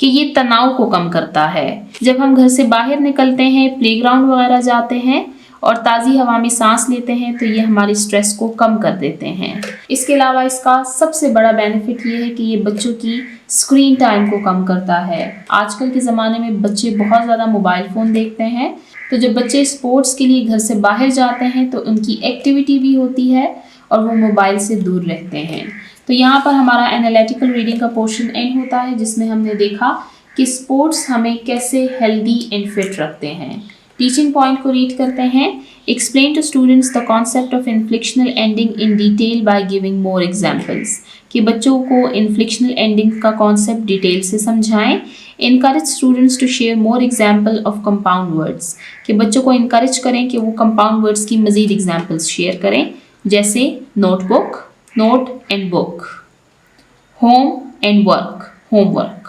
कि ये तनाव को कम करता है। जब हम घर से बाहर निकलते हैं, प्लेग्राउंड वगैरह जाते हैं और ताज़ी हवा में सांस लेते हैं, तो ये हमारे स्ट्रेस को कम कर देते हैं। इसके अलावा इसका सबसे बड़ा बेनिफिट ये है कि ये बच्चों की स्क्रीन टाइम को कम करता है। आजकल के ज़माने में बच्चे बहुत ज़्यादा मोबाइल फ़ोन देखते हैं, तो जब बच्चे स्पोर्ट्स के लिए घर से बाहर जाते हैं तो उनकी एक्टिविटी भी होती है और वो मोबाइल से दूर रहते हैं। तो यहाँ पर हमारा एनालिटिकल रीडिंग का पोर्शन एंड होता है, जिसमें हमने देखा कि स्पोर्ट्स हमें कैसे हेल्दी एंड फिट रखते हैं। टीचिंग पॉइंट को रीड करते हैं। Explain to students the concept of inflectional ending in detail by giving more examples, कि बच्चों को इन्फ्लिक्शनल एंडिंग का कॉन्सेप्ट डिटेल से समझाएं। Encourage students to share more example of compound words, कि बच्चों को इनकरेज करें कि वो कंपाउंड वर्ड्स की मजीद एग्जाम्पल्स शेयर करें, जैसे notebook, note and book, home and work, homework,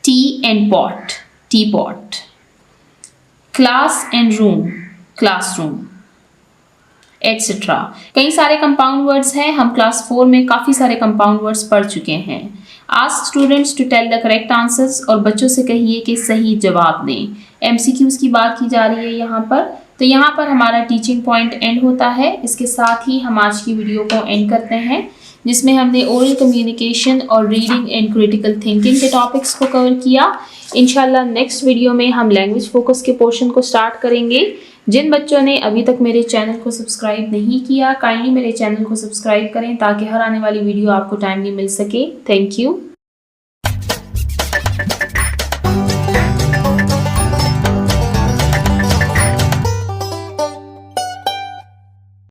T and pot, T pot, class and room, classroom, etcetera. कई सारे कंपाउंड वर्ड्स हैं। हम क्लास 4 में काफ़ी सारे कंपाउंड वर्ड्स पढ़ चुके हैं। Ask students to tell the correct answers, और बच्चों से कहिए कि सही जवाब दें। MCQs की बात की जा रही है यहाँ पर। तो यहाँ पर हमारा टीचिंग पॉइंट एंड होता है। इसके साथ ही हम आज की वीडियो को एंड करते हैं, जिसमें हमने ओरल कम्युनिकेशन और रीडिंग एंड क्रिटिकल थिंकिंग के टॉपिक्स को कवर किया। इंशाल्लाह नेक्स्ट वीडियो में हम लैंग्वेज फोकस के पोर्शन को स्टार्ट करेंगे, जिन बच्चों ने अभी तक मेरे चैनल को सब्सक्राइब नहीं किया, काइंडली मेरे चैनल को सब्सक्राइब करें ताकि हर आने वाली वीडियो आपको टाइमली मिल सके। Thank you.